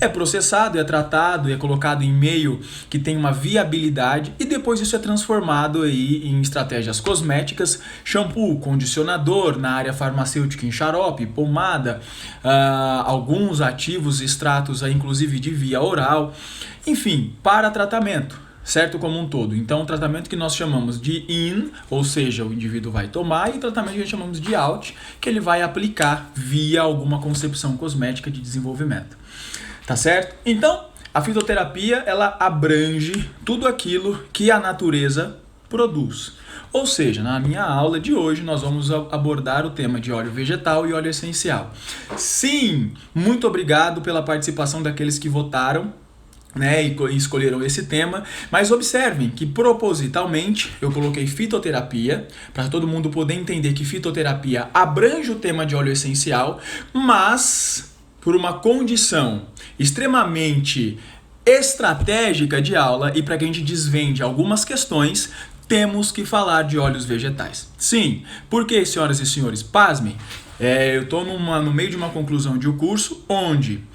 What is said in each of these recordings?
é processado, é tratado, é colocado em meio que tem uma viabilidade e depois isso é transformado aí em estratégias cosméticas, shampoo, condicionador, na área farmacêutica em xarope, pomada, alguns ativos extratos inclusive de via oral, enfim, para tratamento. Certo, como um todo. Então, o tratamento que nós chamamos de in, ou seja, o indivíduo vai tomar, e o tratamento que nós chamamos de out, que ele vai aplicar via alguma concepção cosmética de desenvolvimento. Tá certo? Então, a fitoterapia, ela abrange tudo aquilo que a natureza produz. Ou seja, na minha aula de hoje nós vamos abordar o tema de óleo vegetal e óleo essencial. Sim, muito obrigado pela participação daqueles que votaram, né, e escolheram esse tema, mas observem que propositalmente eu coloquei fitoterapia para todo mundo poder entender que fitoterapia abrange o tema de óleo essencial, mas por uma condição extremamente estratégica de aula e para que a gente desvende algumas questões, temos que falar de óleos vegetais. Sim, porque, senhoras e senhores, pasmem, eu estou no meio de uma conclusão de um curso onde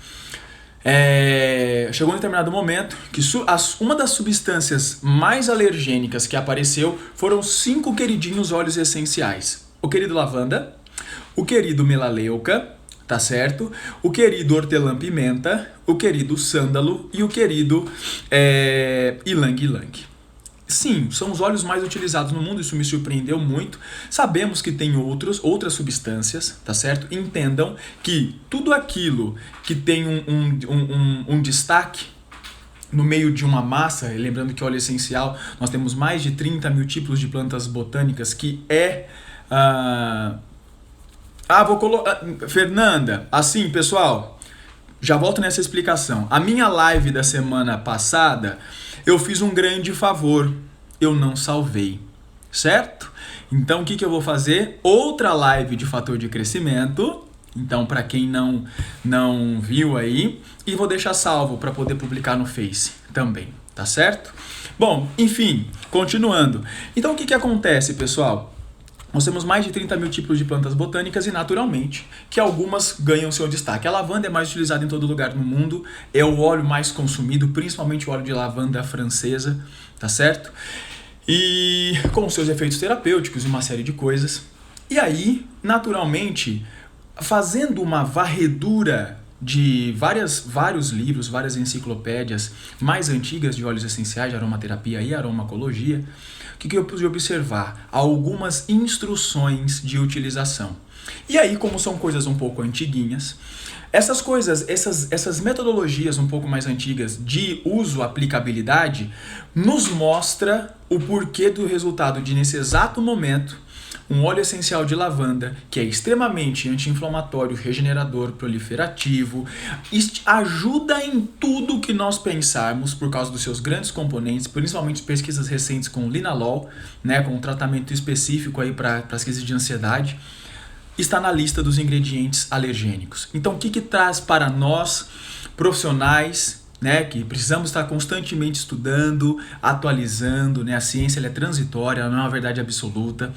chegou um determinado momento que uma das substâncias mais alergênicas que apareceu foram 5 queridinhos óleos essenciais. O querido lavanda, o querido melaleuca, tá certo? O querido hortelã-pimenta, o querido sândalo e o querido ylang-ylang. Sim, são os óleos mais utilizados no mundo, isso me surpreendeu muito. Sabemos que tem outras substâncias, tá certo? Entendam que tudo aquilo que tem um destaque no meio de uma massa, lembrando que óleo essencial, nós temos mais de 30 mil tipos de plantas botânicas, que vou colocar... Fernanda, assim, pessoal, já volto nessa explicação. A minha live da semana passada, eu fiz um grande favor, eu não salvei, certo? Então o que eu vou fazer? Outra live de fator de crescimento, então para quem não viu aí, e vou deixar salvo para poder publicar no Face também, tá certo? Bom, enfim, continuando. Então o que acontece, pessoal? Nós temos mais de 30 mil tipos de plantas botânicas e, naturalmente, que algumas ganham seu destaque. A lavanda é mais utilizada em todo lugar no mundo, é o óleo mais consumido, principalmente o óleo de lavanda francesa, tá certo? E com seus efeitos terapêuticos e uma série de coisas. E aí, naturalmente, fazendo uma varredura de vários livros, várias enciclopédias mais antigas de óleos essenciais, de aromaterapia e aromacologia, o que eu pude observar? Algumas instruções de utilização. E aí, como são coisas um pouco antiguinhas, essas coisas, essas metodologias um pouco mais antigas de uso, aplicabilidade, nos mostra o porquê do resultado de, nesse exato momento, um óleo essencial de lavanda, que é extremamente anti-inflamatório, regenerador, proliferativo, ajuda em tudo que nós pensarmos por causa dos seus grandes componentes, principalmente pesquisas recentes com linalol, né, com um tratamento específico aí para as crises de ansiedade, está na lista dos ingredientes alergênicos. Então o que traz para nós, profissionais, né, que precisamos estar constantemente estudando, atualizando, né, a ciência ela é transitória, ela não é uma verdade absoluta.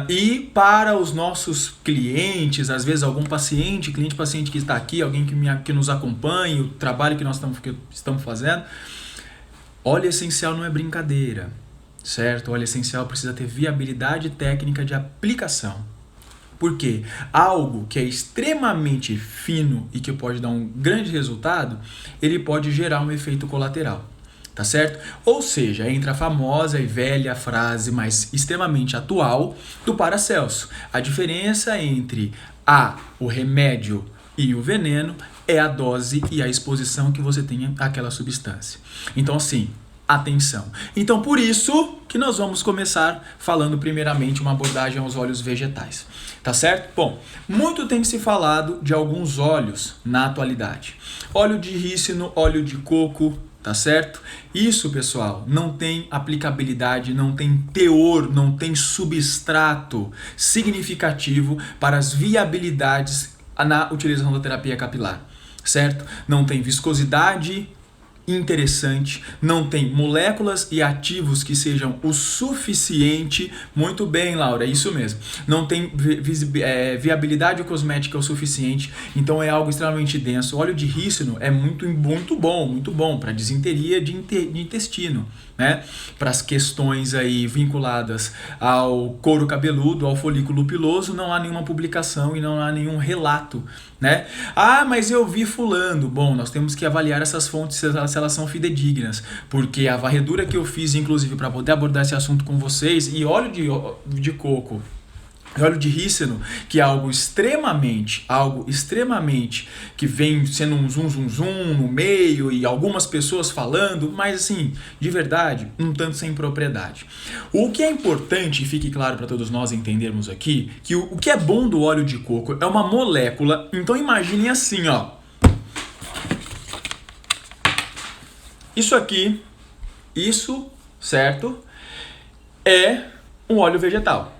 E para os nossos clientes, às vezes algum cliente-paciente que está aqui, alguém que nos acompanha, o trabalho que nós estamos fazendo, óleo essencial não é brincadeira, certo? Óleo essencial precisa ter viabilidade técnica de aplicação. Por quê? Algo que é extremamente fino e que pode dar um grande resultado, ele pode gerar um efeito colateral. Tá certo? Ou seja, entra a famosa e velha frase, mas extremamente atual, do Paracelso. A diferença entre o remédio e o veneno é a dose e a exposição que você tem àquela substância. Então, assim, atenção. Então, por isso que nós vamos começar falando primeiramente uma abordagem aos óleos vegetais. Tá certo? Bom, muito tem se falado de alguns óleos na atualidade. Óleo de rícino, óleo de coco, tá certo? Isso, pessoal, não tem aplicabilidade, não tem teor, não tem substrato significativo para as viabilidades na utilização da terapia capilar, certo? Não tem viscosidade interessante, não tem moléculas e ativos que sejam o suficiente. Muito bem, Laura, é isso mesmo. Não tem viabilidade cosmética o suficiente, então é algo extremamente denso. O óleo de rícino é muito bom para disenteria de intestino, né? Para as questões aí vinculadas ao couro cabeludo, ao folículo piloso, não há nenhuma publicação e não há nenhum relato, né? Ah, mas eu vi fulano. Bom, nós temos que avaliar essas fontes se elas são fidedignas, porque a varredura que eu fiz, inclusive, para poder abordar esse assunto com vocês, e óleo de coco, óleo de rícino, que é algo extremamente, que vem sendo um zum no meio e algumas pessoas falando, mas assim, de verdade, um tanto sem propriedade. O que é importante, e fique claro para todos nós entendermos aqui, que o que é bom do óleo de coco é uma molécula. Então imaginem assim, ó. Isso aqui, certo? É um óleo vegetal.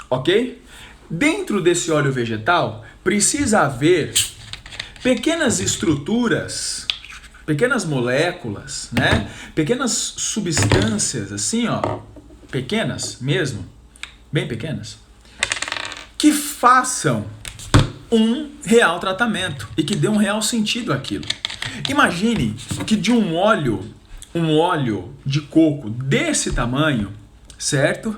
Ok? Dentro desse óleo vegetal precisa haver pequenas estruturas, pequenas moléculas, né? Pequenas substâncias, assim, ó, pequenas mesmo, bem pequenas, que façam um real tratamento e que dê um real sentido àquilo. Imagine que de um óleo de coco desse tamanho, certo?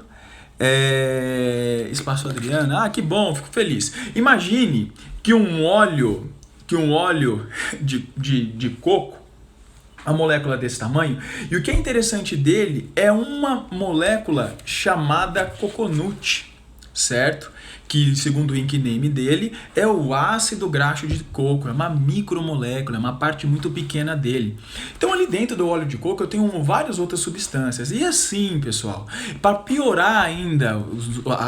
Espaço Adriana, que bom, fico feliz. Imagine que um óleo de coco, a molécula desse tamanho, e o que é interessante dele é uma molécula chamada coconut, certo? Que, segundo o nickname dele, é o ácido graxo de coco, é uma micromolécula, é uma parte muito pequena dele. Então, ali dentro do óleo de coco, eu tenho várias outras substâncias. E assim, pessoal, para piorar ainda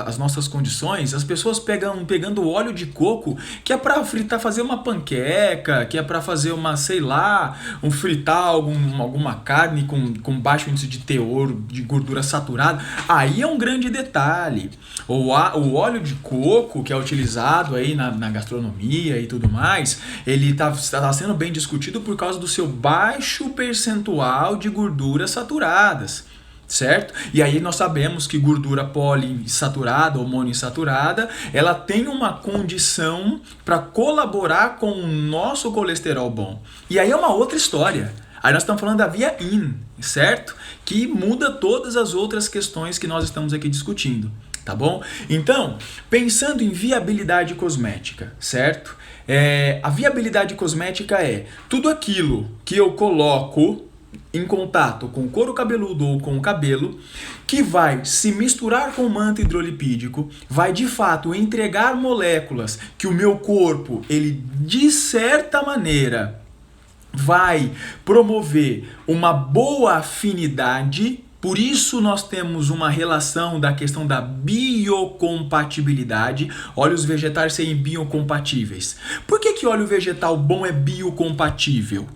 as nossas condições, as pessoas pegando o óleo de coco, que é para fritar, fazer uma panqueca, que é para fazer uma, sei lá, fritar alguma carne com baixo índice de teor, de gordura saturada. Aí é um grande detalhe. O óleo de coco, que é utilizado aí na gastronomia e tudo mais, ele tá sendo bem discutido por causa do seu baixo percentual de gorduras saturadas, certo? E aí nós sabemos que gordura poliinsaturada ou monoinsaturada, ela tem uma condição para colaborar com o nosso colesterol bom. E aí é uma outra história. Aí nós estamos falando da via IN, certo? Que muda todas as outras questões que nós estamos aqui discutindo. Tá bom? Então, pensando em viabilidade cosmética, certo? A viabilidade cosmética é tudo aquilo que eu coloco em contato com o couro cabeludo ou com o cabelo, que vai se misturar com o manto hidrolipídico, vai de fato entregar moléculas que o meu corpo, ele de certa maneira, vai promover uma boa afinidade. Por isso nós temos uma relação da questão da biocompatibilidade, óleos vegetais serem biocompatíveis. Por que óleo vegetal bom é biocompatível?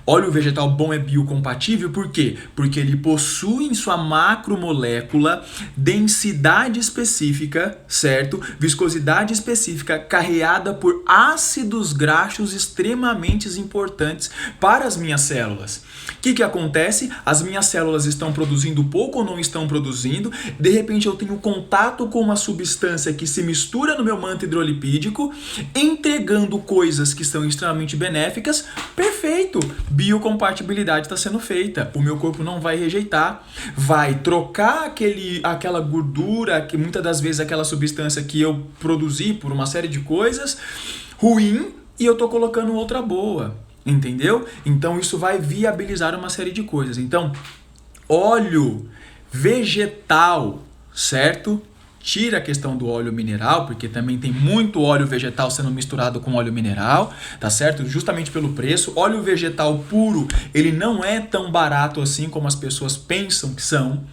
Óleo vegetal bom é biocompatível por quê? Porque ele possui em sua macromolécula densidade específica, certo? Viscosidade específica carreada por ácidos graxos extremamente importantes para as minhas células. O que acontece? As minhas células estão produzindo pouco ou não estão produzindo, de repente eu tenho contato com uma substância que se mistura no meu manto hidrolipídico, entregando coisas que são extremamente benéficas. Perfeito! Biocompatibilidade está sendo feita. O meu corpo não vai rejeitar, vai trocar aquela gordura, que muitas das vezes aquela substância que eu produzi por uma série de coisas ruim, e eu estou colocando outra boa. Entendeu? Então isso vai viabilizar uma série de coisas. Então, óleo vegetal, certo? Tira a questão do óleo mineral, porque também tem muito óleo vegetal sendo misturado com óleo mineral, tá certo? Justamente pelo preço. Óleo vegetal puro, ele não é tão barato assim como as pessoas pensam que são,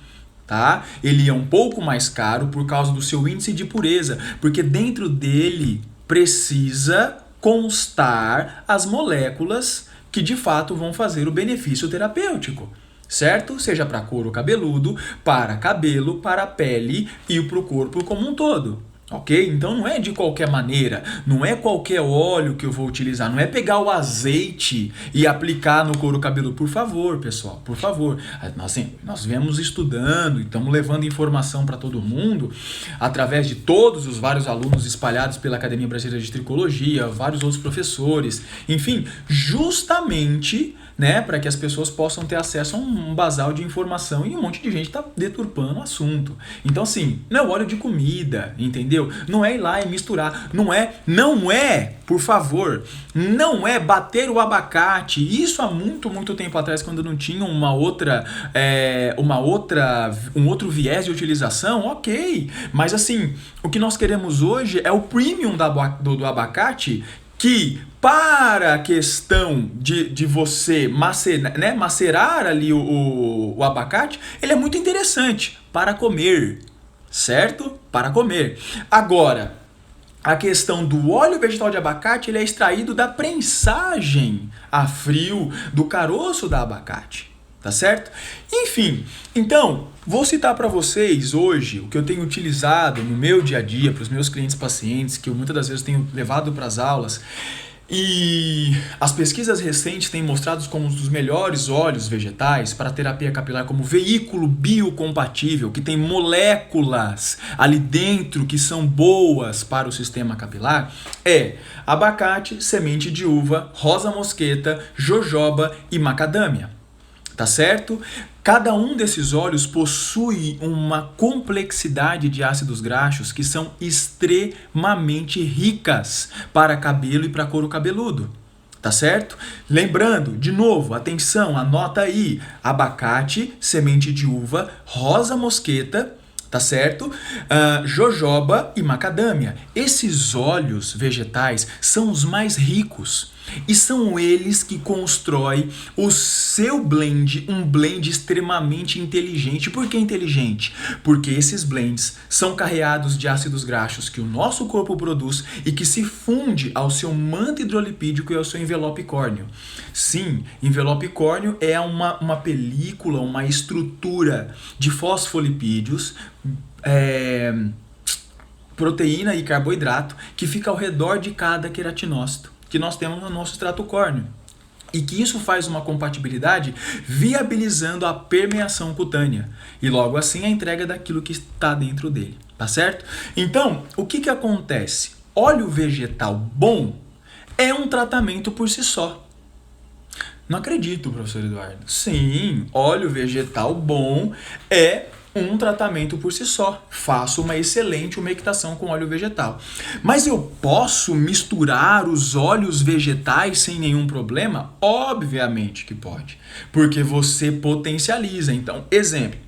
tá? Ele é um pouco mais caro por causa do seu índice de pureza, porque dentro dele precisa constar as moléculas que de fato vão fazer o benefício terapêutico, certo? Seja para couro cabeludo, para cabelo, para pele e para o corpo como um todo, Ok? Então não é de qualquer maneira, não é qualquer óleo que eu vou utilizar, não é pegar o azeite e aplicar no couro cabeludo. Por favor, pessoal, por favor. Nós viemos estudando e estamos levando informação para todo mundo através de todos os vários alunos espalhados pela Academia Brasileira de Tricologia, vários outros professores, enfim, justamente, né, para que as pessoas possam ter acesso a um basal de informação, e um monte de gente está deturpando o assunto. Então, assim, não é óleo de comida, entendeu? Não é ir lá e misturar. Não é, por favor, não é bater o abacate. Isso há muito, muito tempo atrás, quando não tinha um outro viés de utilização, ok. Mas, assim, o que nós queremos hoje é o premium do abacate, que para a questão de você macerar ali o abacate, ele é muito interessante para comer, certo? Para comer. Agora, a questão do óleo vegetal de abacate, ele é extraído da prensagem a frio do caroço da abacate. Tá certo? Enfim, então, vou citar para vocês hoje o que eu tenho utilizado no meu dia a dia, para os meus clientes pacientes, que eu muitas das vezes tenho levado para as aulas. E as pesquisas recentes têm mostrado como um dos melhores óleos vegetais para terapia capilar, como veículo biocompatível, que tem moléculas ali dentro que são boas para o sistema capilar, é abacate, semente de uva, rosa mosqueta, jojoba e macadâmia. Tá certo? Cada um desses óleos possui uma complexidade de ácidos graxos que são extremamente ricas para cabelo e para couro cabeludo. Tá certo? Lembrando, de novo, atenção, anota aí: abacate, semente de uva, rosa mosqueta, tá certo? Jojoba e macadâmia. Esses óleos vegetais são os mais ricos e são eles que constroem o seu blend, um blend extremamente inteligente. Por que inteligente? Porque esses blends são carreados de ácidos graxos que o nosso corpo produz e que se funde ao seu manto hidrolipídico e ao seu envelope córneo. Sim, envelope córneo é uma película, uma estrutura de fosfolipídios, proteína e carboidrato que fica ao redor de cada queratinócito que nós temos no nosso extrato córneo. E que isso faz uma compatibilidade viabilizando a permeação cutânea. E logo assim a entrega daquilo que está dentro dele. Tá certo? Então, o que acontece? Óleo vegetal bom é um tratamento por si só. Não acredito, professor Eduardo. Sim, óleo vegetal bom é um tratamento por si só. Faço uma excelente umectação com óleo vegetal. Mas eu posso misturar os óleos vegetais sem nenhum problema? Obviamente que pode, porque você potencializa. Então, exemplo,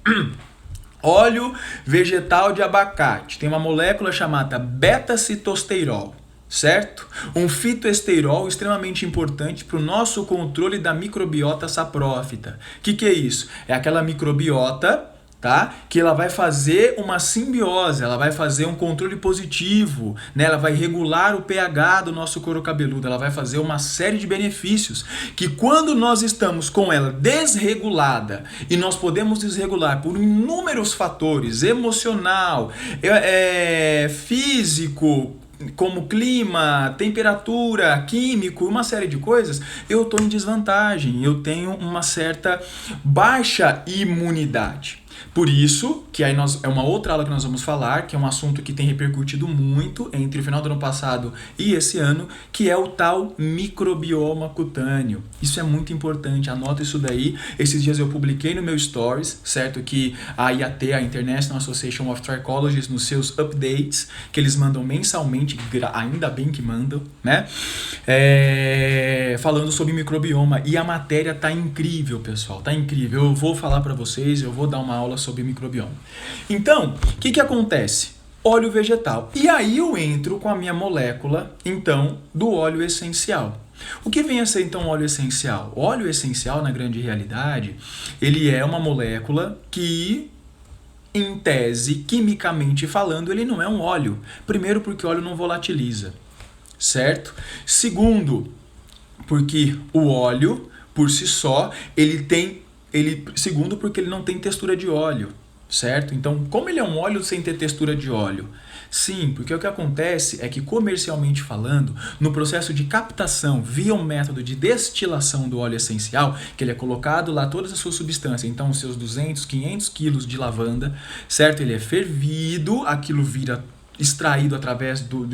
óleo vegetal de abacate tem uma molécula chamada beta-citosterol. Certo? Um fitoesterol extremamente importante para o nosso controle da microbiota saprófita. O que é isso? É aquela microbiota, tá? Que ela vai fazer uma simbiose, ela vai fazer um controle positivo, né? Ela vai regular o pH do nosso couro cabeludo, ela vai fazer uma série de benefícios que quando nós estamos com ela desregulada, e nós podemos desregular por inúmeros fatores, emocional, físico, como clima, temperatura, químico, uma série de coisas, eu estou em desvantagem, eu tenho uma certa baixa imunidade. Por isso, que aí é uma outra aula que nós vamos falar, que é um assunto que tem repercutido muito entre o final do ano passado e esse ano, que é o tal microbioma cutâneo. Isso é muito importante, anota isso daí. Esses dias eu publiquei no meu Stories, certo? Que a IAT, a International Association of Trichologists, nos seus updates, que eles mandam mensalmente, ainda bem que mandam, né? Falando sobre microbioma. E a matéria tá incrível, pessoal, tá incrível. Eu vou falar para vocês, eu vou dar uma aula sobre microbioma. Então, o que acontece? Óleo vegetal. E aí eu entro com a minha molécula, então, do óleo essencial. O que vem a ser, então, óleo essencial? O óleo essencial, na grande realidade, ele é uma molécula que, em tese, quimicamente falando, ele não é um óleo. Primeiro, porque o óleo não volatiliza, certo? Segundo, porque o óleo, por si só, segundo, porque ele não tem textura de óleo, certo? Então, como ele é um óleo sem ter textura de óleo? Sim, porque o que acontece é que, comercialmente falando, no processo de captação via um método de destilação do óleo essencial, que ele é colocado lá todas as suas substâncias, então os seus 200, 500 quilos de lavanda, certo? Ele é fervido, aquilo vira extraído através do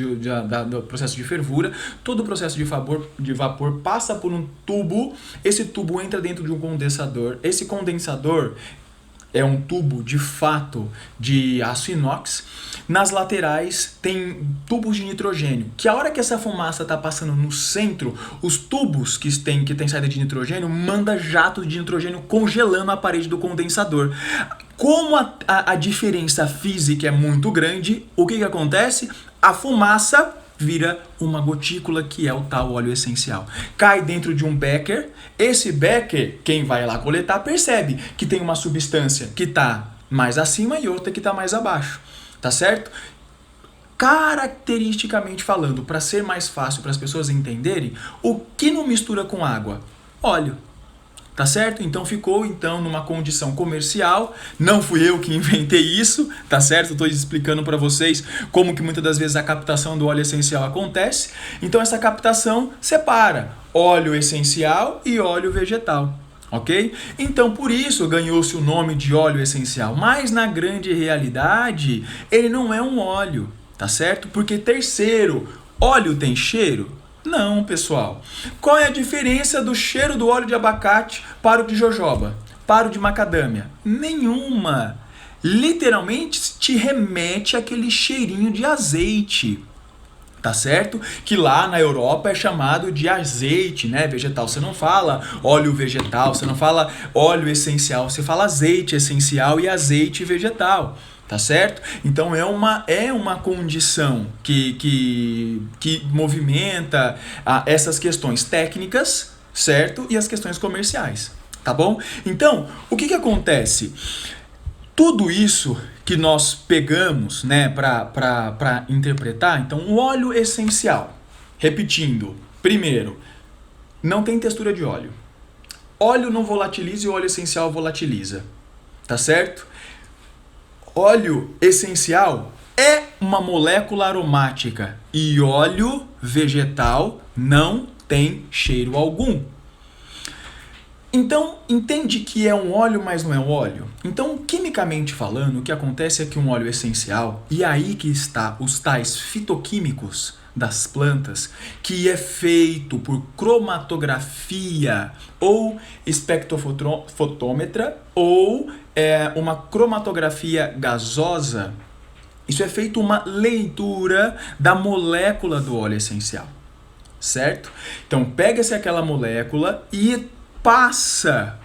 processo de fervura, todo o processo de vapor passa por um tubo, esse tubo entra dentro de um condensador, esse condensador é um tubo de fato de aço inox. Nas laterais tem tubos de nitrogênio, que a hora que essa fumaça está passando no centro, os tubos que tem saída de nitrogênio manda jatos de nitrogênio congelando a parede do condensador. Como a diferença física é muito grande, o que acontece? A fumaça vira uma gotícula, que é o tal óleo essencial. Cai dentro de um becker. Esse becker, quem vai lá coletar, percebe que tem uma substância que está mais acima e outra que está mais abaixo. Tá certo? Caracteristicamente falando, para ser mais fácil para as pessoas entenderem, o que não mistura com água? Óleo. Tá certo? Então ficou numa condição comercial. Não fui eu que inventei isso, tá certo? Estou explicando para vocês como que muitas das vezes a captação do óleo essencial acontece. Então essa captação separa óleo essencial e óleo vegetal. Ok? Então por isso ganhou-se o nome de óleo essencial. Mas na grande realidade ele não é um óleo, tá certo? Porque terceiro, óleo tem cheiro? Não, pessoal. Qual é a diferença do cheiro do óleo de abacate para o de jojoba, para o de macadâmia? Nenhuma. Literalmente te remete àquele cheirinho de azeite. Tá certo? Que lá na Europa é chamado de azeite, né, vegetal. Você não fala óleo vegetal, você não fala óleo essencial, você fala azeite essencial e azeite vegetal. Tá certo? Então é uma condição que movimenta essas questões técnicas, certo? E as questões comerciais, tá bom? Então, o que acontece? Tudo isso que nós pegamos, né, para interpretar, então o óleo essencial, repetindo, primeiro, não tem textura de óleo. Óleo não volatiliza e o óleo essencial volatiliza, tá certo? Óleo essencial é uma molécula aromática e óleo vegetal não tem cheiro algum. Então, entende que é um óleo, mas não é um óleo? Então, quimicamente falando, o que acontece é que um óleo essencial, e aí que está os tais fitoquímicos das plantas, que é feito por cromatografia ou espectrofotômetra ou uma cromatografia gasosa. Isso é feito uma leitura da molécula do óleo essencial, certo? Então pega-se aquela molécula e passa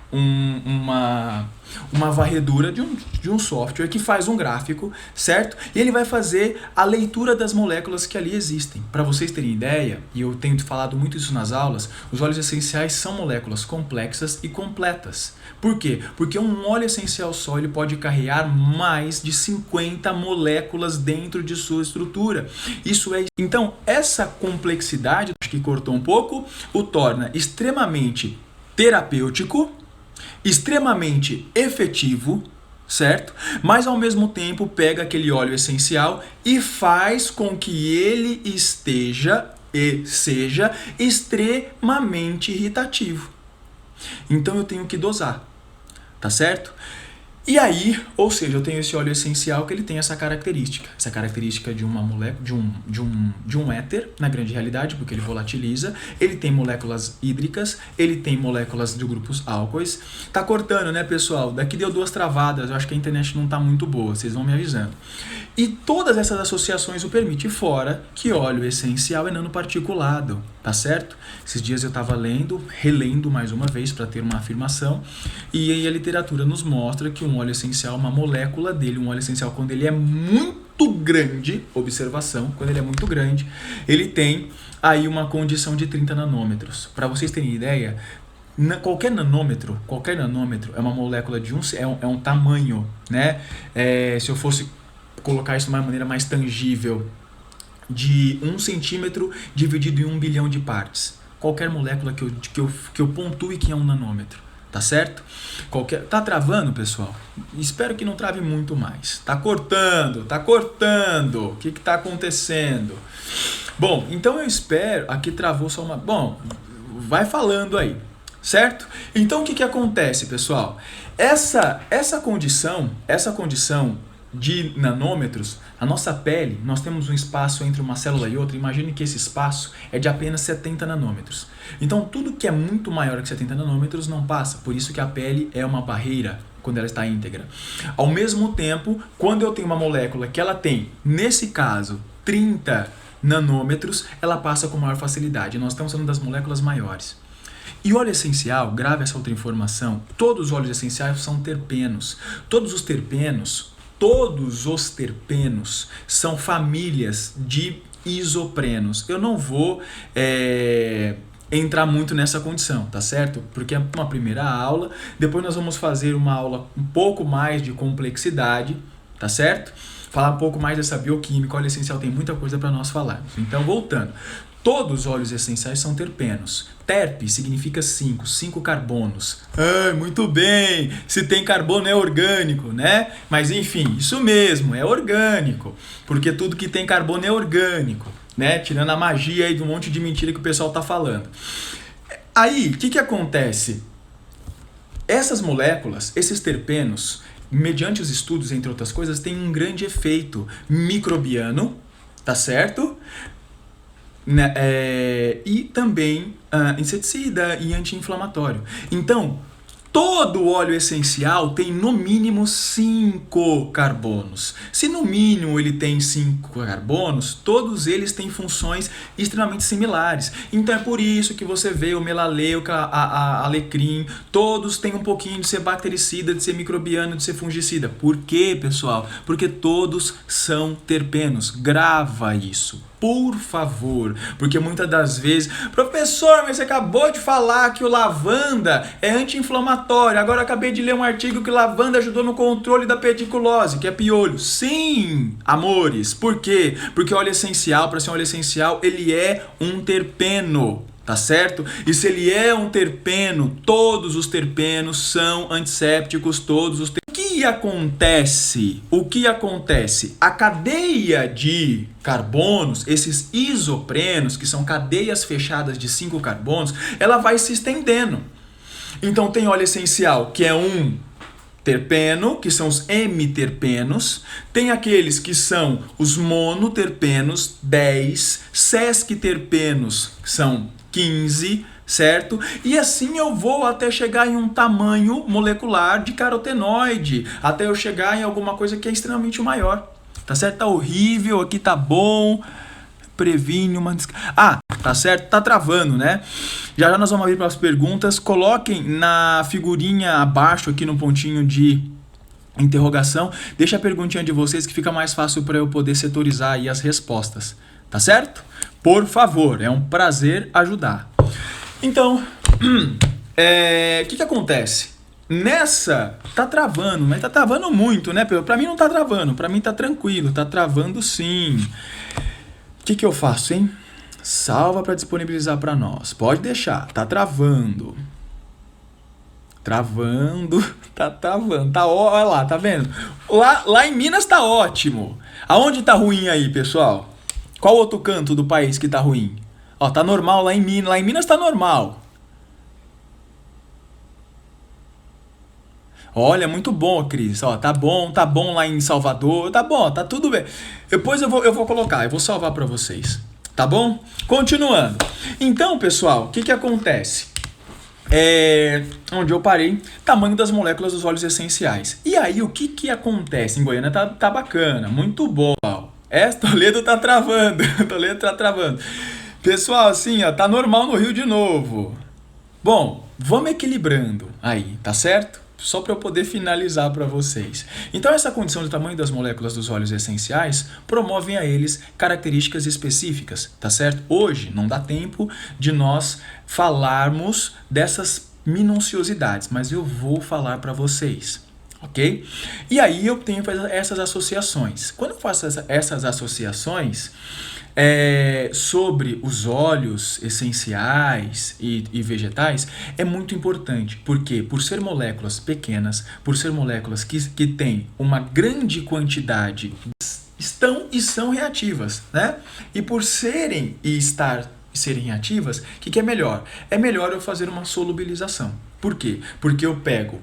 uma varredura de um software que faz um gráfico, certo? E ele vai fazer a leitura das moléculas que ali existem. Para vocês terem ideia, e eu tenho falado muito isso nas aulas, os óleos essenciais são moléculas complexas e completas. Por quê? Porque um óleo essencial só ele pode carregar mais de 50 moléculas dentro de sua estrutura. Então, essa complexidade, acho que cortou um pouco, o torna extremamente terapêutico, extremamente efetivo, certo? Mas ao mesmo tempo pega aquele óleo essencial e faz com que ele esteja e seja extremamente irritativo. Então eu tenho que dosar, tá certo? E aí, ou seja, eu tenho esse óleo essencial que ele tem essa característica de uma molécula, de um éter, na grande realidade, porque ele volatiliza, ele tem moléculas hídricas, ele tem moléculas de grupos álcoois. Tá cortando, né, pessoal? Daqui deu 2 travadas, eu acho que a internet não tá muito boa, vocês vão me avisando. E todas essas associações o permitem, fora que óleo essencial é nanoparticulado, tá certo? Esses dias eu estava relendo mais uma vez para ter uma afirmação, e aí a literatura nos mostra que um óleo essencial, uma molécula dele, um óleo essencial quando ele é muito grande, observação, quando ele é muito grande, ele tem aí uma condição de 30 nanômetros. Para vocês terem ideia, qualquer nanômetro é uma molécula de é um tamanho, né? Se eu fosse colocar isso de uma maneira mais tangível, de 1 centímetro dividido em 1 bilhão de partes. Qualquer molécula que eu pontue que é um nanômetro, tá certo? Tá travando, pessoal? Espero que não trave muito mais. Tá cortando. O que tá acontecendo? Bom, então eu espero... Aqui travou só uma... Bom, vai falando aí, certo? Então o que acontece, pessoal? Essa condição de nanômetros, a nossa pele, nós temos um espaço entre uma célula e outra. Imagine que esse espaço é de apenas 70 nanômetros. Então tudo que é muito maior que 70 nanômetros não passa. Por isso que a pele é uma barreira quando ela está íntegra. Ao mesmo tempo, quando eu tenho uma molécula que ela tem, nesse caso, 30 nanômetros, ela passa com maior facilidade. Nós estamos falando das moléculas maiores. E óleo essencial, grave essa outra informação, todos os óleos essenciais são terpenos. Todos os terpenos são famílias de isoprenos. Eu não vou entrar muito nessa condição, tá certo? Porque é uma primeira aula, depois nós vamos fazer uma aula um pouco mais de complexidade, tá certo? Falar um pouco mais dessa bioquímica. Óleo essencial tem muita coisa para nós falarmos. Então, voltando. Todos os óleos essenciais são terpenos. Terpe significa 5 carbonos. Muito bem! Se tem carbono é orgânico, né? Mas enfim, isso mesmo, é orgânico. Porque tudo que tem carbono é orgânico, né? Tirando a magia aí de um monte de mentira que o pessoal tá falando. Aí, o que acontece? Essas moléculas, esses terpenos, mediante os estudos, entre outras coisas, têm um grande efeito microbiano, tá certo? E também inseticida e anti-inflamatório. Então, todo óleo essencial tem no mínimo 5 carbonos. Se no mínimo ele tem 5 carbonos, todos eles têm funções extremamente similares. Então é por isso que você vê o melaleuca, a alecrim, todos têm um pouquinho de ser bactericida, de ser microbiano, de ser fungicida. Por quê, pessoal? Porque todos são terpenos. Grava isso, por favor, porque muitas das vezes, professor, mas você acabou de falar que o lavanda é anti-inflamatório, agora eu acabei de ler um artigo que lavanda ajudou no controle da pediculose, que é piolho. Sim, amores, por quê? Porque óleo essencial, para ser um óleo essencial, ele é um terpeno, tá certo? E se ele é um terpeno, todos os terpenos são antissépticos, todos os terpenos. O que acontece? A cadeia de carbonos, esses isoprenos, que são cadeias fechadas de 5 carbonos, ela vai se estendendo. Então tem óleo essencial que é um terpeno, que são os hemiterpenos, tem aqueles que são os monoterpenos, 10, sesquiterpenos, que são 15, certo? E assim eu vou até chegar em um tamanho molecular de carotenoide, até eu chegar em alguma coisa que é extremamente maior, tá certo? Tá horrível, aqui tá bom, previne uma... tá certo? Tá travando, né? Já nós vamos abrir para as perguntas. Coloquem na figurinha abaixo, aqui no pontinho de interrogação, deixa a perguntinha de vocês que fica mais fácil para eu poder setorizar aí as respostas, tá certo? Por favor, é um prazer ajudar. Então, o que acontece? Nessa, tá travando, mas tá travando muito, né? Pra mim não tá travando, pra mim tá tranquilo, tá travando sim. O que eu faço, hein? Salva para disponibilizar para nós. Pode deixar, tá travando. Tá travando. Olha lá, tá vendo? Lá em Minas tá ótimo. Aonde tá ruim aí, pessoal? Qual outro canto do país que tá ruim? Ó, tá normal lá em Minas. Lá em Minas tá normal. Olha, muito bom, Cris. Ó, tá bom lá em Salvador. Tá bom, tá tudo bem. Depois eu vou colocar, eu vou salvar para vocês. Tá bom? Continuando. Então, pessoal, o que acontece? Onde eu parei, tamanho das moléculas dos óleos essenciais. E aí, o que acontece? Em Goiânia tá bacana, muito bom. Toledo tá travando. Toledo tá travando. Pessoal, assim, ó, tá normal no Rio de novo. Bom, vamos equilibrando aí, tá certo? Só para eu poder finalizar para vocês. Então, essa condição de tamanho das moléculas dos óleos essenciais promovem a eles características específicas, tá certo? Hoje não dá tempo de nós falarmos dessas minuciosidades, mas eu vou falar para vocês, ok? E aí eu tenho essas associações. Quando eu faço essas associações, sobre os óleos essenciais e vegetais é muito importante. Por quê? Por ser moléculas pequenas, por ser moléculas que têm uma grande quantidade, estão e são reativas, né? E por serem reativas, o que é melhor? É melhor eu fazer uma solubilização. Por quê? Porque eu pego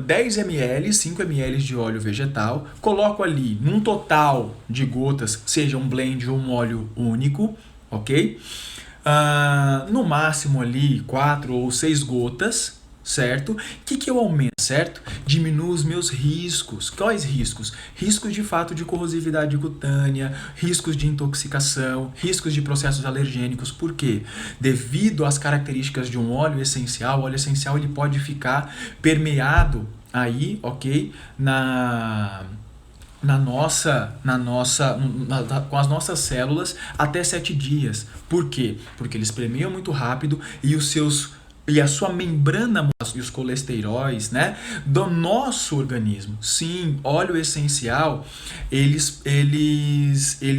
10 ml, 5 ml de óleo vegetal, coloco ali num total de gotas, seja um blend ou um óleo único, ok? No máximo ali 4 ou 6 gotas, certo? O que eu aumento, certo? Diminuo os meus riscos. Quais riscos? Riscos de fato de corrosividade cutânea, riscos de intoxicação, riscos de processos alergênicos. Por quê? Devido às características de um óleo essencial, o óleo essencial ele pode ficar permeado aí, ok? Com as nossas células até 7 dias. Por quê? Porque eles permeiam muito rápido e a sua membrana e os colesteróis, né, do nosso organismo. Sim, óleo essencial, eles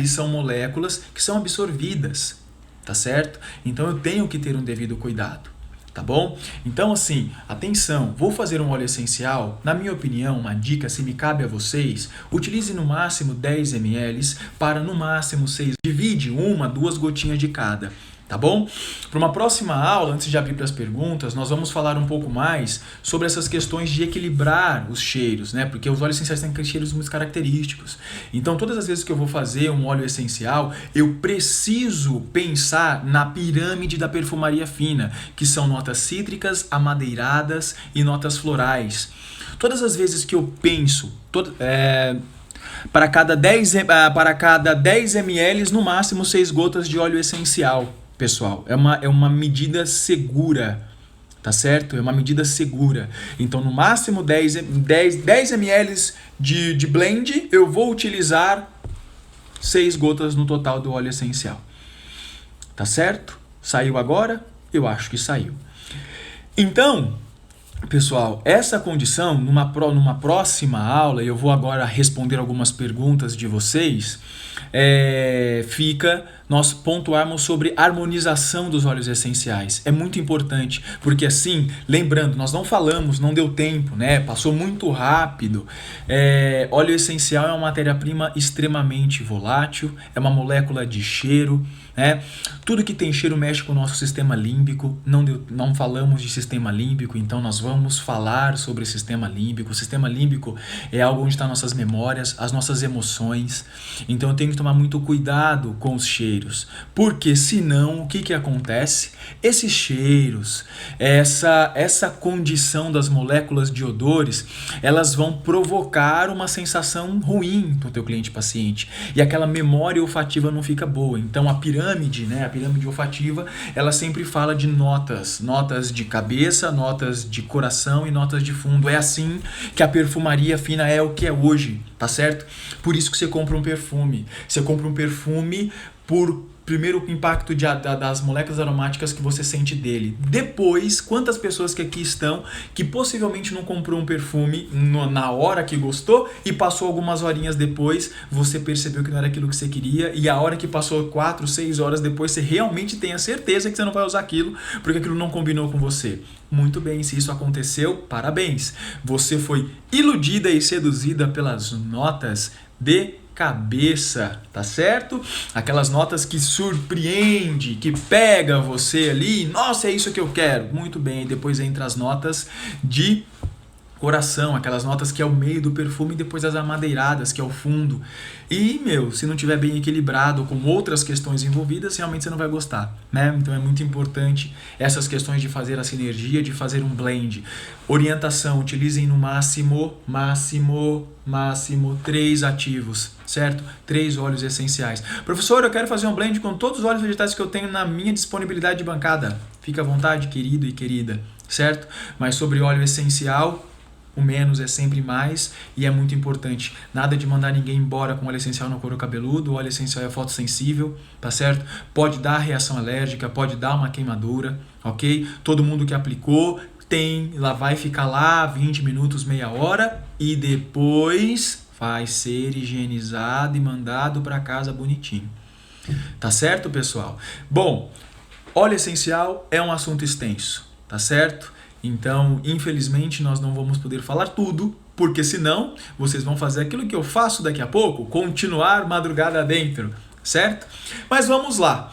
são moléculas que são absorvidas, tá certo? Então eu tenho que ter um devido cuidado, tá bom? Então assim, atenção, vou fazer um óleo essencial, na minha opinião, uma dica, se me cabe a vocês, utilize no máximo 10 ml para no máximo 6, divide 1, 2 gotinhas de cada. Tá bom? Para uma próxima aula, antes de abrir para as perguntas, nós vamos falar um pouco mais sobre essas questões de equilibrar os cheiros, né? Porque os óleos essenciais têm cheiros muito característicos. Então, todas as vezes que eu vou fazer um óleo essencial, eu preciso pensar na pirâmide da perfumaria fina, que são notas cítricas, amadeiradas e notas florais. Todas as vezes que eu penso... Para cada 10 ml, no máximo 6 gotas de óleo essencial. Pessoal, é uma medida segura, tá certo? É uma medida segura. Então, no máximo 10 ml de blend, eu vou utilizar 6 gotas no total do óleo essencial. Tá certo? Saiu agora? Eu acho que saiu. Então, pessoal, essa condição, numa próxima aula, eu vou agora responder algumas perguntas de vocês, fica nós pontuarmos sobre harmonização dos óleos essenciais. É muito importante, porque assim, lembrando, nós não falamos, não deu tempo, né? Passou muito rápido. Óleo essencial é uma matéria-prima extremamente volátil, é uma molécula de cheiro, né? Tudo que tem cheiro mexe com o nosso sistema límbico. Não falamos de sistema límbico, então nós vamos falar sobre sistema límbico. O sistema límbico é algo onde estão nossas memórias, as nossas emoções. Então eu tenho que tomar muito cuidado com os cheiros, porque senão o que acontece? Esses cheiros, essa condição das moléculas de odores, elas vão provocar uma sensação ruim para o teu cliente paciente, e aquela memória olfativa não fica boa. Então a pirâmide, né, a pirâmide olfativa, ela sempre fala de notas de cabeça, notas de coração e notas de fundo. É assim que a perfumaria fina é o que é hoje, tá certo? Por isso que você compra um perfume. Você compra um perfume por primeiro o impacto das moléculas aromáticas que você sente dele. Depois, quantas pessoas que aqui estão que possivelmente não comprou um perfume na hora que gostou e passou algumas horinhas depois, você percebeu que não era aquilo que você queria, e a hora que passou 4, 6 horas depois, você realmente tem a certeza que você não vai usar aquilo porque aquilo não combinou com você. Muito bem, se isso aconteceu, parabéns. Você foi iludida e seduzida pelas notas de cabeça, tá certo? Aquelas notas que surpreende, que pega você ali, nossa, é isso que eu quero. Muito bem, depois entra as notas de coração, aquelas notas que é o meio do perfume, e depois as amadeiradas, que é o fundo. E, se não tiver bem equilibrado com outras questões envolvidas, realmente você não vai gostar, né? Então é muito importante essas questões de fazer a sinergia, de fazer um blend. Orientação, utilizem no máximo 3 ativos, certo? 3 óleos essenciais. Professor, eu quero fazer um blend com todos os óleos vegetais que eu tenho na minha disponibilidade de bancada. Fica à vontade, querido e querida, certo? Mas sobre óleo essencial, o menos é sempre mais, e é muito importante. Nada de mandar ninguém embora com óleo essencial no couro cabeludo. O óleo essencial é fotossensível, tá certo? Pode dar reação alérgica, pode dar uma queimadura, ok? Todo mundo que aplicou vai ficar lá 20 minutos, meia hora, e depois vai ser higienizado e mandado para casa bonitinho. Tá certo, pessoal? Bom, óleo essencial é um assunto extenso, tá certo? Então, infelizmente, nós não vamos poder falar tudo, porque senão vocês vão fazer aquilo que eu faço daqui a pouco, continuar madrugada dentro, certo? Mas vamos lá.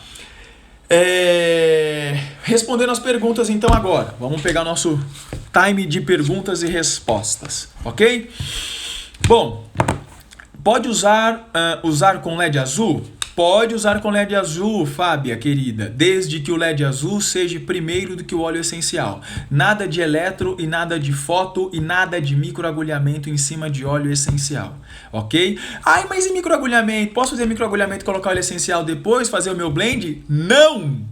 Respondendo as perguntas então agora. Vamos pegar nosso time de perguntas e respostas, ok? Bom, pode usar com LED azul? Pode usar com LED azul, Fábia, querida, desde que o LED azul seja primeiro do que o óleo essencial. Nada de eletro e nada de foto e nada de microagulhamento em cima de óleo essencial, ok? Ai, mas e microagulhamento? Posso fazer microagulhamento e colocar óleo essencial depois, fazer o meu blend? Não!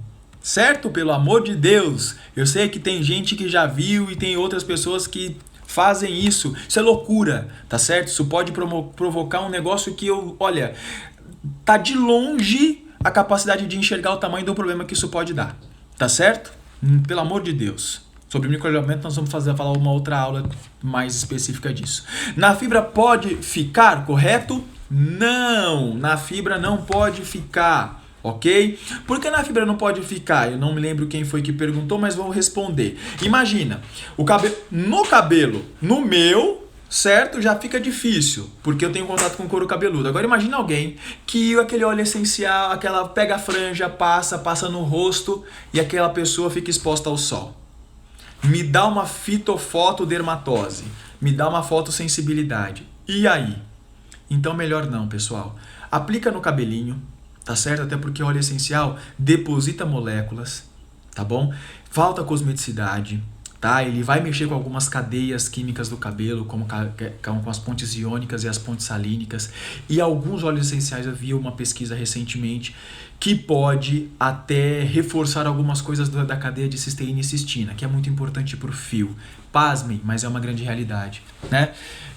Certo? Pelo amor de Deus! Eu sei que tem gente que já viu e tem outras pessoas que fazem isso. Isso é loucura, tá certo? Isso pode provocar um negócio que olha, tá de longe a capacidade de enxergar o tamanho do problema que isso pode dar, tá certo? Pelo amor de Deus. Sobre microagulhamento nós vamos falar uma outra aula mais específica disso. Na fibra pode ficar, correto? Não, na fibra não pode ficar, ok? Por que na fibra não pode ficar? Eu não me lembro quem foi que perguntou, mas vou responder. Imagina, no cabelo, no meu, certo? Já fica difícil, porque eu tenho contato com couro cabeludo. Agora imagina alguém que aquele óleo essencial, aquela pega a franja, passa no rosto e aquela pessoa fica exposta ao sol. Me dá uma fitofotodermatose, me dá uma fotossensibilidade. E aí? Então melhor não, pessoal. Aplica no cabelinho, tá certo? Até porque óleo essencial deposita moléculas, tá bom? Falta cosmeticidade. Tá? Ele vai mexer com algumas cadeias químicas do cabelo, como com as pontes iônicas e as pontes salínicas. E alguns óleos essenciais, eu vi uma pesquisa recentemente, que pode até reforçar algumas coisas da cadeia de cisteína e cistina, que é muito importante para o fio. Pasmem, mas é uma grande realidade, né?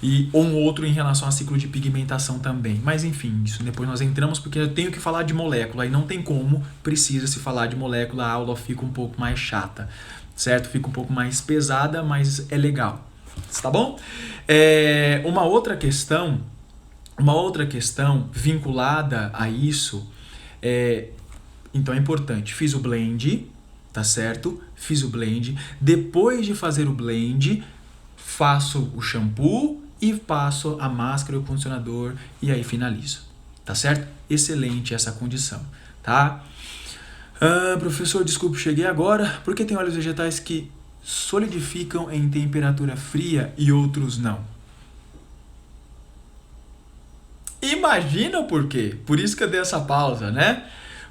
E um outro em relação a ciclo de pigmentação também. Mas enfim, isso depois nós entramos, porque eu tenho que falar de molécula, e não tem como, precisa-se falar de molécula, a aula fica um pouco mais chata. Certo? Fica um pouco mais pesada, mas é legal. Tá bom? Uma outra questão vinculada a isso, então é importante. Fiz o blend, tá certo? Fiz o blend. Depois de fazer o blend, faço o shampoo e passo a máscara e o condicionador e aí finalizo. Tá certo? Excelente essa condição, tá? Professor, desculpe, cheguei agora. Por que tem óleos vegetais que solidificam em temperatura fria e outros não? Imagina por quê? Por isso que eu dei essa pausa, né?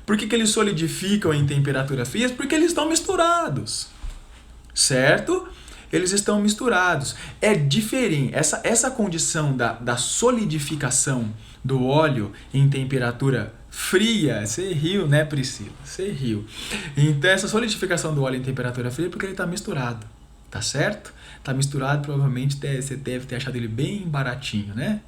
Por que eles solidificam em temperatura fria? Porque eles estão misturados, certo? Eles estão misturados. É diferente. Essa condição da solidificação do óleo em temperatura fria, você riu, né, Priscila? Você riu. Então, essa solidificação do óleo em temperatura fria é porque ele está misturado, tá certo? Está misturado, provavelmente você deve ter achado ele bem baratinho, né?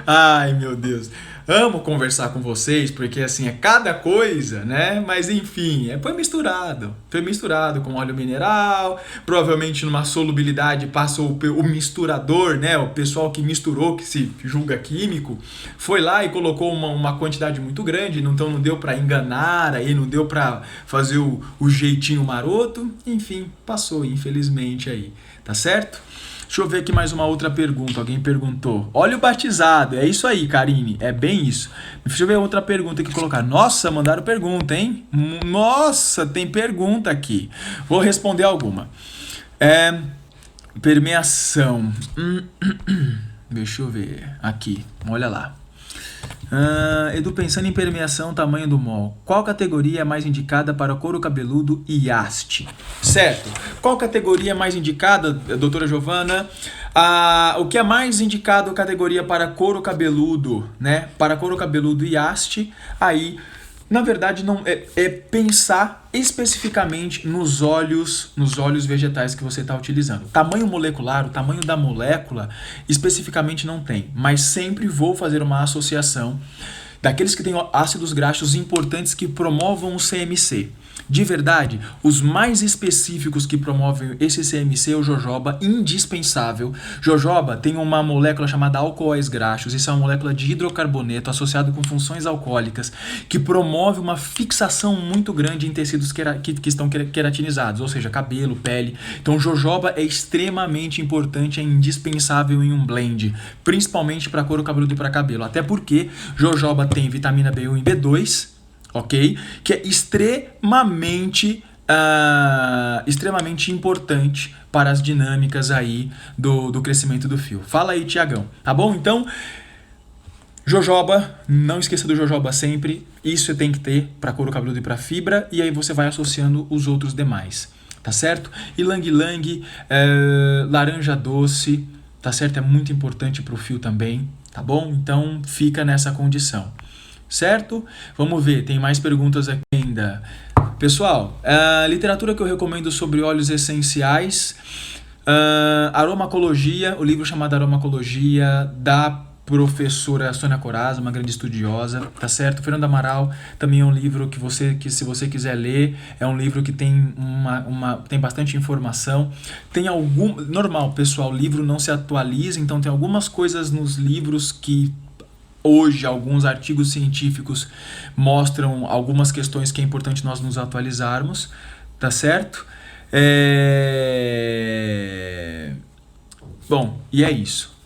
Ai, meu Deus. Amo conversar com vocês, porque assim, é cada coisa, né? Mas enfim, foi misturado. Foi misturado com óleo mineral, provavelmente numa solubilidade passou o misturador, né? O pessoal que misturou, que se julga químico, foi lá e colocou uma quantidade muito grande, então não deu para enganar, aí não deu para fazer o jeitinho maroto. Enfim, passou, infelizmente aí, tá certo? Deixa eu ver aqui mais uma outra pergunta. Alguém perguntou. Óleo batizado. É isso aí, Karine. É bem isso. Deixa eu ver outra pergunta que colocar. Nossa, mandaram pergunta, hein? Nossa, tem pergunta aqui. Vou responder alguma. Permeação. Deixa eu ver. Aqui. Olha lá. Edu, pensando em permeação, tamanho do mol, qual categoria é mais indicada para couro cabeludo e haste? Certo. Qual categoria é mais indicada, doutora Giovana? O que é mais indicado categoria para couro cabeludo, né? Para couro cabeludo e haste, aí, na verdade, não é pensar especificamente nos óleos vegetais que você está utilizando. Tamanho molecular, o tamanho da molécula, especificamente não tem, mas sempre vou fazer uma associação daqueles que têm ácidos graxos importantes que promovam o CMC. De verdade, os mais específicos que promovem esse CMC é o jojoba, indispensável. Jojoba tem uma molécula chamada álcoóis graxos, isso é uma molécula de hidrocarboneto associado com funções alcoólicas, que promove uma fixação muito grande em tecidos que estão queratinizados, ou seja, cabelo, pele. Então jojoba é extremamente importante, é indispensável em um blend, principalmente para couro cabeludo e para cabelo, até porque jojoba tem vitamina B1 e B2, ok? Que é extremamente importante para as dinâmicas aí do crescimento do fio. Fala aí, Tiagão, tá bom? Então, jojoba, não esqueça do jojoba sempre, isso você tem que ter para couro cabeludo e para fibra, e aí você vai associando os outros demais, tá certo? Ylang-ylang, laranja doce, tá certo? É muito importante para o fio também, tá bom? Então, fica nessa condição. Certo? Vamos ver, tem mais perguntas aqui ainda. Pessoal, a literatura que eu recomendo sobre óleos essenciais, Aromacologia, o livro chamado Aromacologia, da professora Sônia Coraza, uma grande estudiosa, tá certo? Fernando Amaral também é um livro que se você quiser ler, é um livro que tem tem bastante informação. Tem normal, pessoal, o livro não se atualiza, então tem algumas coisas nos livros que hoje, alguns artigos científicos mostram algumas questões que é importante nós nos atualizarmos, tá certo? Bom, e é isso.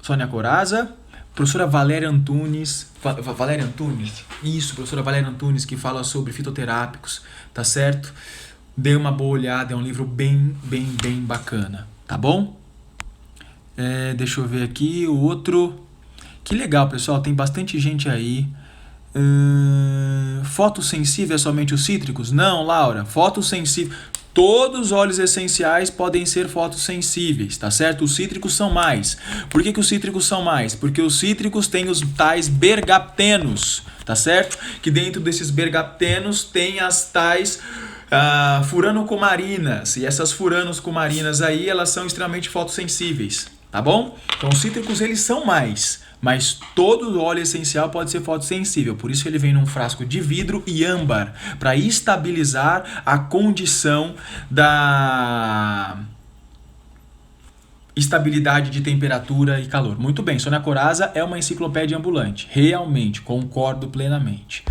Sônia Coraza, professora Valéria Antunes, isso, professora Valéria Antunes, que fala sobre fitoterápicos, tá certo? Dê uma boa olhada, é um livro bem bacana, tá bom? Deixa eu ver aqui, o outro... Que legal, pessoal, tem bastante gente aí. Fotossensível é somente os cítricos? Não, Laura, fotossensível. Todos os óleos essenciais podem ser fotossensíveis, tá certo? Os cítricos são mais. Por que os cítricos são mais? Porque os cítricos têm os tais bergaptenos, tá certo? Que dentro desses bergaptenos tem as tais furanocumarinas. E essas furanocumarinas aí, elas são extremamente fotossensíveis, tá bom? Então os cítricos, eles são mais. Mas todo óleo essencial pode ser fotossensível, por isso ele vem num frasco de vidro e âmbar, para estabilizar a condição da estabilidade de temperatura e calor. Muito bem, Sônia Coraza é uma enciclopédia ambulante, realmente, concordo plenamente.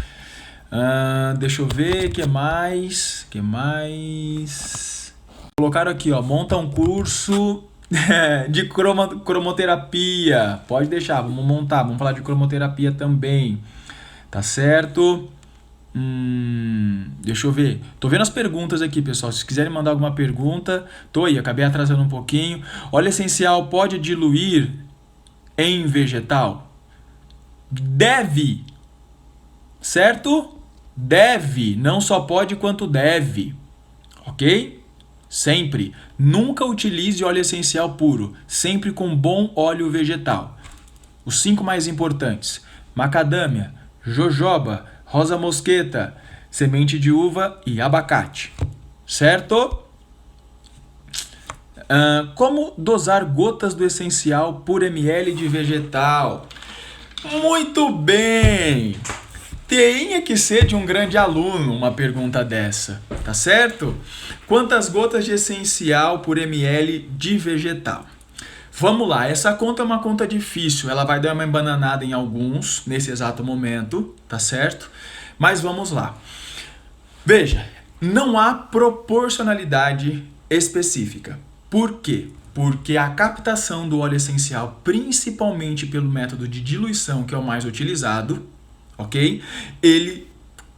Deixa eu ver, o que mais? Colocaram aqui, ó, monta um curso... de cromoterapia, pode deixar, vamos montar, vamos falar de cromoterapia também, tá certo? Deixa eu ver, tô vendo as perguntas aqui, pessoal, se quiserem mandar alguma pergunta, tô aí, acabei atrasando um pouquinho. Óleo essencial pode diluir em vegetal? Deve, certo? Deve, não só pode quanto deve, ok? Sempre. Nunca utilize óleo essencial puro. Sempre com bom óleo vegetal. Os 5 mais importantes: macadâmia, jojoba, rosa mosqueta, semente de uva e abacate. Certo? Como dosar gotas do essencial por ml de vegetal? Muito bem! Tinha que ser de um grande aluno uma pergunta dessa, tá certo? Quantas gotas de essencial por ml de vegetal? Vamos lá, essa conta é uma conta difícil, ela vai dar uma embananada em alguns nesse exato momento, tá certo? Mas vamos lá. Veja, não há proporcionalidade específica. Por quê? Porque a captação do óleo essencial, principalmente pelo método de diluição, que é o mais utilizado, ok? Ele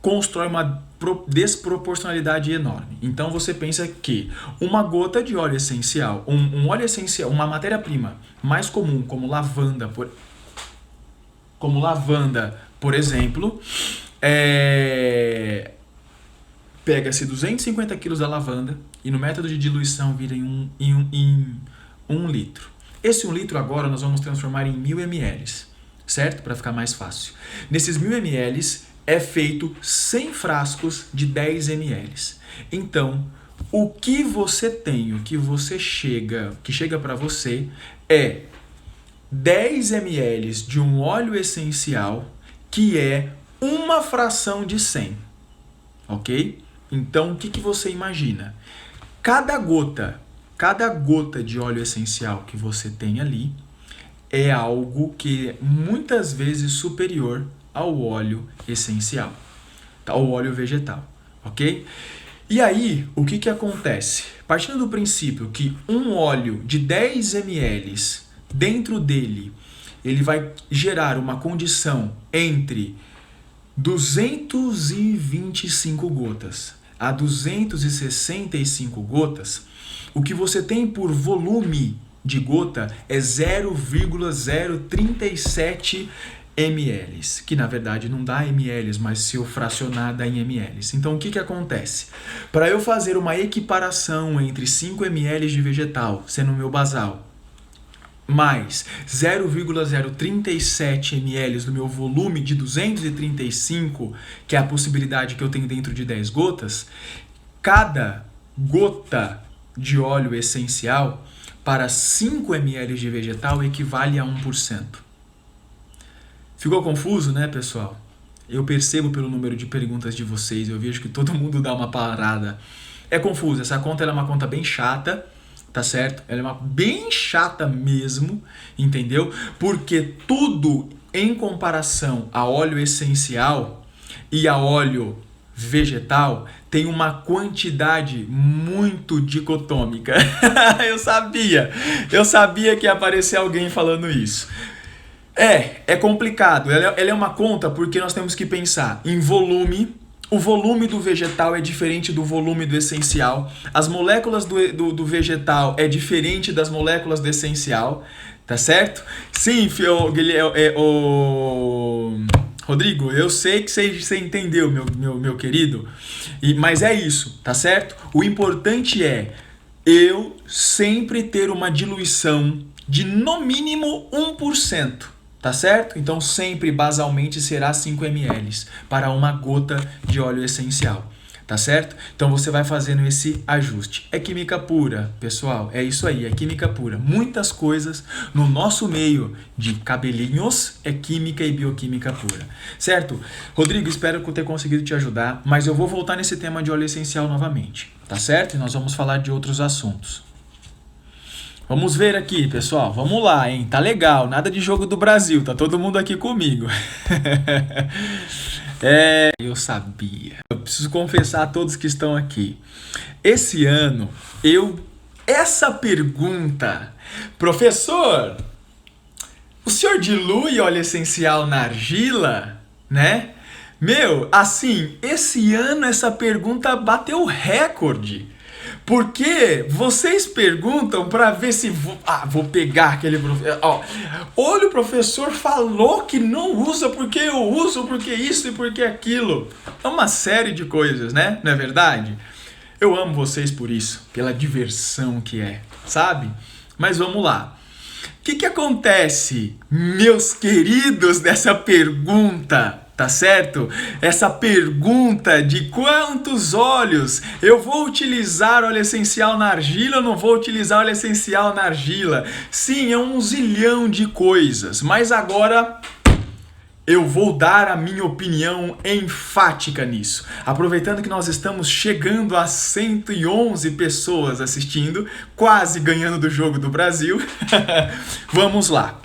constrói uma desproporcionalidade enorme. Então você pensa que uma gota de óleo essencial, um óleo essencial, uma matéria-prima mais comum, como lavanda, por exemplo, pega-se 250 kg da lavanda e no método de diluição vira em 1 litro. Esse 1 litro agora nós vamos transformar em 1000 ml. Certo? Para ficar mais fácil. Nesses 1000 ml é feito 100 frascos de 10 ml. Então, o que você tem, que chega para você é 10 ml de um óleo essencial que é uma fração de 100. Ok? Então, o que você imagina? Cada gota de óleo essencial que você tem ali é algo que é muitas vezes superior ao óleo essencial, ao óleo vegetal, ok? E aí, o que acontece? Partindo do princípio que um óleo de 10 ml, dentro dele, ele vai gerar uma condição entre 225 gotas a 265 gotas, o que você tem por volume de gota é 0,037 ml, que na verdade não dá ml, mas se eu fracionar dá em ml. Então o que acontece? Para eu fazer uma equiparação entre 5 ml de vegetal, sendo o meu basal, mais 0,037 ml do meu volume de 235, que é a possibilidade que eu tenho dentro de 10 gotas, cada gota de óleo essencial para 5 ml de vegetal equivale a 1%. Ficou confuso, né, pessoal? Eu percebo pelo número de perguntas de vocês, eu vejo que todo mundo dá uma parada. É confuso, essa conta ela é uma conta bem chata, tá certo? Ela é bem chata mesmo, entendeu? Porque tudo em comparação a óleo essencial e a óleo vegetal tem uma quantidade muito dicotômica. Eu sabia que ia aparecer alguém falando isso. É complicado. Ela é uma conta porque nós temos que pensar em volume. O volume do vegetal é diferente do volume do essencial. As moléculas do vegetal é diferente das moléculas do essencial. Tá certo? Sim, Rodrigo, eu sei que você entendeu, meu querido. Mas é isso, tá certo? O importante é eu sempre ter uma diluição de no mínimo 1%. Tá certo? Então sempre basalmente será 5 ml para uma gota de óleo essencial. Tá certo? Então você vai fazendo esse ajuste. É química pura, pessoal. É isso aí, é química pura. Muitas coisas no nosso meio de cabelinhos é química e bioquímica pura. Certo? Rodrigo, espero que eu tenha conseguido te ajudar, mas eu vou voltar nesse tema de óleo essencial novamente. Tá certo? E nós vamos falar de outros assuntos. Vamos ver aqui, pessoal. Vamos lá, hein? Tá legal. Nada de jogo do Brasil. Tá todo mundo aqui comigo. Eu sabia. Eu preciso confessar a todos que estão aqui. Esse ano, essa pergunta... Professor, o senhor dilui óleo essencial na argila? Né? Assim, esse ano essa pergunta bateu recorde. Porque vocês perguntam para ver se... vou pegar aquele professor... Olha, o professor falou que não usa porque eu uso, porque isso e porque aquilo. É uma série de coisas, né? Não é verdade? Eu amo vocês por isso, pela diversão que é, sabe? Mas vamos lá. O que acontece, meus queridos, dessa pergunta? Tá certo? Essa pergunta de quantos óleos eu vou utilizar óleo essencial na argila ou não vou utilizar óleo essencial na argila? Sim, é um zilhão de coisas, mas agora eu vou dar a minha opinião enfática nisso. Aproveitando que nós estamos chegando a 111 pessoas assistindo, quase ganhando do Jogo do Brasil. Vamos lá.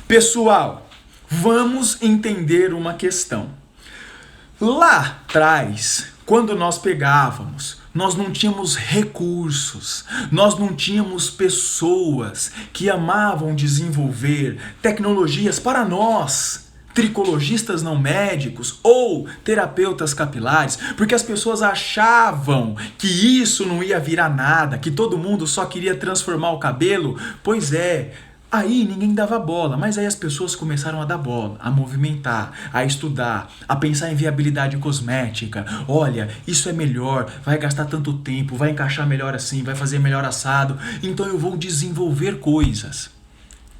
Pessoal, vamos entender uma questão. Lá atrás, quando nós pegávamos, nós não tínhamos recursos, nós não tínhamos pessoas que amavam desenvolver tecnologias para nós, tricologistas não médicos ou terapeutas capilares, porque as pessoas achavam que isso não ia virar nada, que todo mundo só queria transformar o cabelo. Pois é, aí ninguém dava bola, mas aí as pessoas começaram a dar bola, a movimentar, a estudar, a pensar em viabilidade cosmética. Olha, isso é melhor, vai gastar tanto tempo, vai encaixar melhor assim, vai fazer melhor assado, então eu vou desenvolver coisas.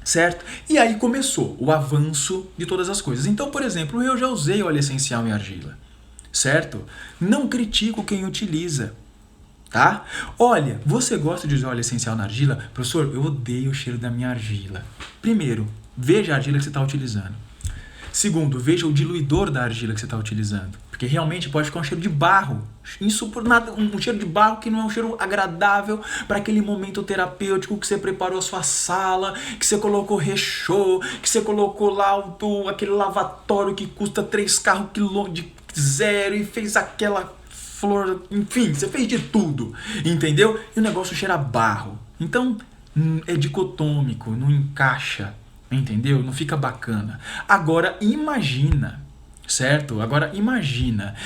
Certo? E aí começou o avanço de todas as coisas. Então, por exemplo, eu já usei óleo essencial em argila. Certo? Não critico quem utiliza. Tá? Olha, você gosta de usar óleo essencial na argila? Professor, eu odeio o cheiro da minha argila. Primeiro, veja a argila que você está utilizando. Segundo, veja o diluidor da argila que você está utilizando. Porque realmente pode ficar um cheiro de barro. Um cheiro de barro que não é um cheiro agradável para aquele momento terapêutico que você preparou a sua sala, que você colocou rechô, que você colocou lá aquele lavatório que custa 3 carros de zero e fez aquela flor, enfim, você fez de tudo, entendeu? E o negócio cheira a barro. Então, é dicotômico, não encaixa, entendeu? Não fica bacana. Agora, imagina, certo? Agora, imagina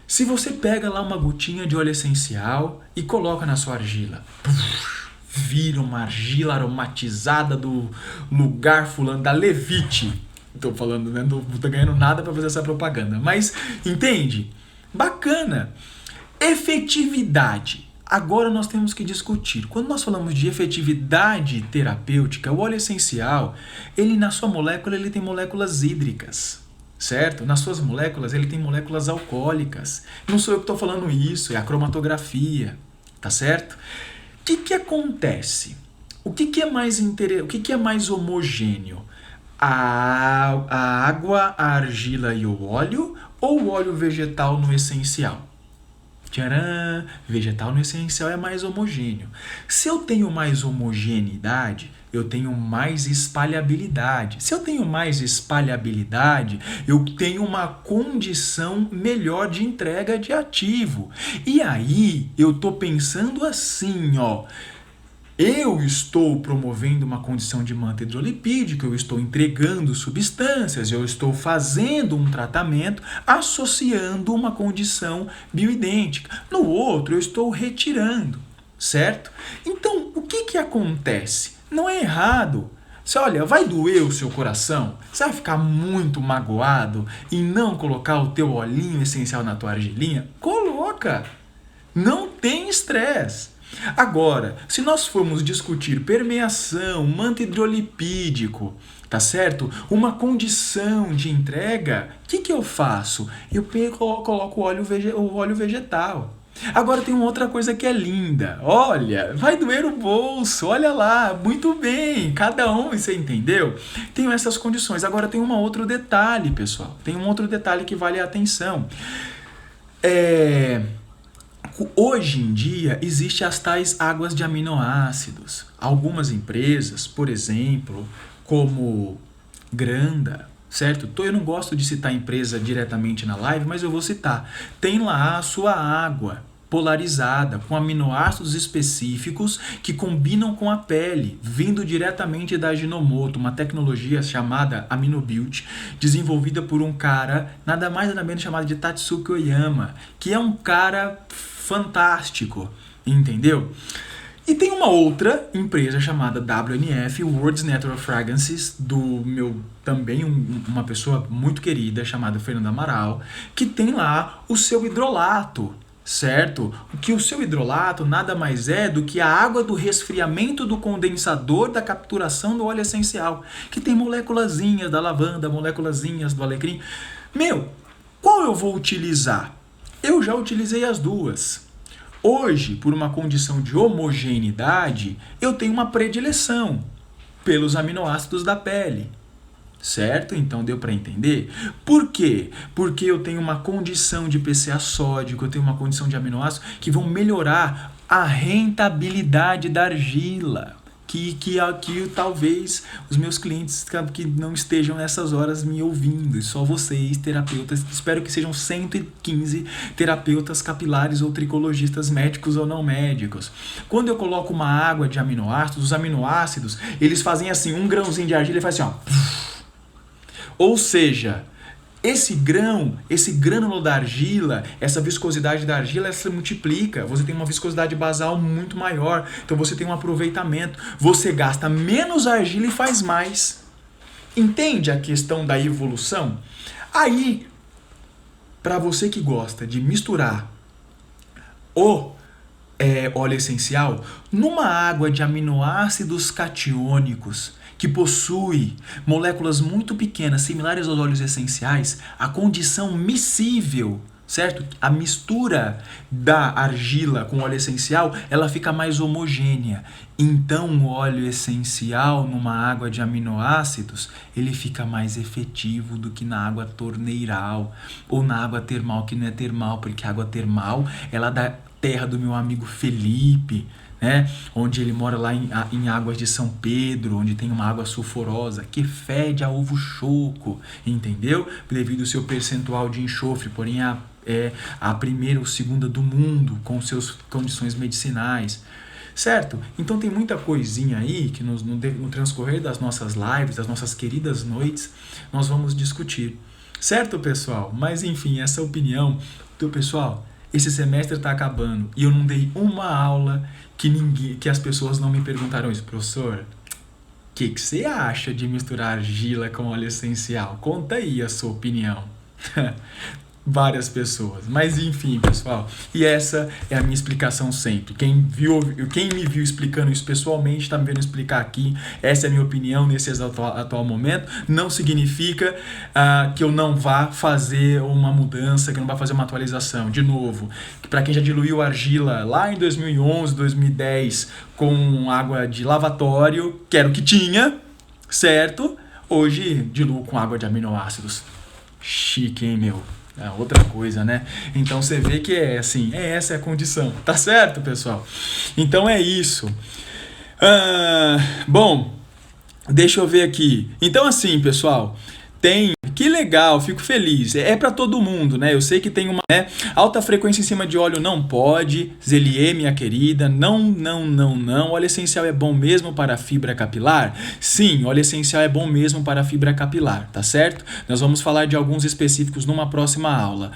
se você pega lá uma gotinha de óleo essencial e coloca na sua argila. Vira uma argila aromatizada do lugar fulano, da Levite. Tô falando, né? Não tô ganhando nada para fazer essa propaganda. Mas, entende? Bacana. Efetividade. Agora nós temos que discutir. Quando nós falamos de efetividade terapêutica, o óleo essencial, ele na sua molécula, ele tem moléculas hídricas, certo? Nas suas moléculas, ele tem moléculas alcoólicas. Não sou eu que estou falando isso, é a cromatografia, tá certo? O que acontece? O que é mais homogêneo? A água, a argila e o óleo, ou o óleo vegetal no essencial? Tcharam! Vegetal no essencial é mais homogêneo. Se eu tenho mais homogeneidade, eu tenho mais espalhabilidade. Se eu tenho mais espalhabilidade, eu tenho uma condição melhor de entrega de ativo. E aí, eu tô pensando assim, ó. Eu estou promovendo uma condição de manta hidrolipídica, eu estou entregando substâncias, eu estou fazendo um tratamento associando uma condição bioidêntica. No outro, eu estou retirando, certo? Então, o que acontece? Não é errado. Você olha, vai doer o seu coração? Você vai ficar muito magoado em não colocar o teu olhinho essencial na tua argilinha? Coloca! Não tem estresse. Agora, se nós formos discutir permeação, manto hidrolipídico, tá certo? Uma condição de entrega, o que eu faço? Eu coloco o óleo vegetal. Agora tem uma outra coisa que é linda. Olha, vai doer o bolso, olha lá, muito bem, cada um, você entendeu? Tem essas condições. Agora tem um outro detalhe, pessoal. Tem um outro detalhe que vale a atenção. Hoje em dia, existem as tais águas de aminoácidos. Algumas empresas, por exemplo, como Granda, certo? Eu não gosto de citar a empresa diretamente na live, mas eu vou citar. Tem lá a sua água polarizada, com aminoácidos específicos que combinam com a pele, vindo diretamente da Ajinomoto, uma tecnologia chamada AminoBuild, desenvolvida por um cara, nada mais nada menos chamado de Tatsuki Oyama, que é um cara fantástico, entendeu? E tem uma outra empresa chamada WNF, World's Natural Fragrances, do meu também uma pessoa muito querida chamada Fernando Amaral, que tem lá o seu hidrolato, certo? Que o seu hidrolato nada mais é do que a água do resfriamento do condensador da capturação do óleo essencial, que tem moléculazinhas da lavanda, moléculazinhas do alecrim. Qual eu vou utilizar? Eu já utilizei as duas. Hoje, por uma condição de homogeneidade, eu tenho uma predileção pelos aminoácidos da pele. Certo? Então deu para entender? Por quê? Porque eu tenho uma condição de PCA sódico, eu tenho uma condição de aminoácido que vão melhorar a rentabilidade da argila. Que talvez os meus clientes que não estejam nessas horas me ouvindo, e só vocês, terapeutas, espero que sejam 115 terapeutas capilares ou tricologistas médicos ou não médicos. Quando eu coloco uma água de aminoácidos, os aminoácidos, eles fazem assim, um grãozinho de argila e faz assim, ó. Ou seja, esse grânulo da argila, essa viscosidade da argila, ela se multiplica. Você tem uma viscosidade basal muito maior. Então você tem um aproveitamento. Você gasta menos argila e faz mais. Entende a questão da evolução? Aí, para você que gosta de misturar o óleo essencial numa água de aminoácidos catiônicos, que possui moléculas muito pequenas, similares aos óleos essenciais, a condição miscível certo? A mistura da argila com óleo essencial, ela fica mais homogênea. Então, o óleo essencial numa água de aminoácidos, ele fica mais efetivo do que na água torneiral ou na água termal, que não é termal, porque a água termal, ela é da terra do meu amigo Felipe, né? Onde ele mora lá em Águas de São Pedro, onde tem uma água sulfurosa que fede a ovo choco, entendeu? Devido ao seu percentual de enxofre, porém a primeira ou segunda do mundo com suas condições medicinais, certo? Então tem muita coisinha aí que no transcorrer das nossas lives, das nossas queridas noites, nós vamos discutir, certo, pessoal? Mas enfim, essa opinião do pessoal. Esse semestre está acabando e eu não dei uma aula que as pessoas não me perguntaram isso. Professor, o que você acha de misturar argila com óleo essencial? Conta aí a sua opinião. Várias pessoas, mas enfim, pessoal, e essa é a minha explicação sempre. Quem me viu explicando isso pessoalmente está me vendo explicar aqui. Essa é a minha opinião nesse atual momento. Não significa que eu não vá fazer uma mudança, que eu não vá fazer uma atualização. De novo, para quem já diluiu argila lá em 2011, 2010 com água de lavatório, que era o que tinha, certo? Hoje diluo com água de aminoácidos. Chique, hein, meu? É outra coisa, né? Então você vê que é assim, essa é a condição, tá certo, pessoal? Então é isso. Bom, deixa eu ver aqui. Então assim, pessoal, que legal, fico feliz. É para todo mundo, né? Eu sei que tem uma alta frequência em cima de óleo, não pode. Zelier, minha querida, não. Óleo essencial é bom mesmo para a fibra capilar? Sim, óleo essencial é bom mesmo para a fibra capilar, tá certo? Nós vamos falar de alguns específicos numa próxima aula.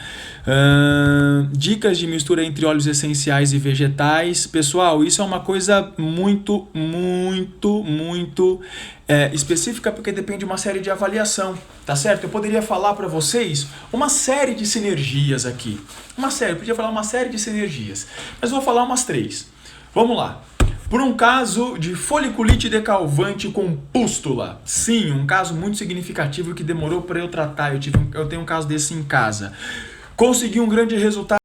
Dicas de mistura entre óleos essenciais e vegetais. Pessoal, isso é uma coisa muito específica, porque depende de uma série de avaliação, tá certo? Eu poderia falar para vocês uma série de sinergias aqui. Eu podia falar uma série de sinergias, mas vou falar umas 3. Vamos lá. Por um caso de foliculite decalvante com pústula. Sim, um caso muito significativo que demorou para eu tratar. Eu tenho um caso desse em casa. Consegui um grande resultado.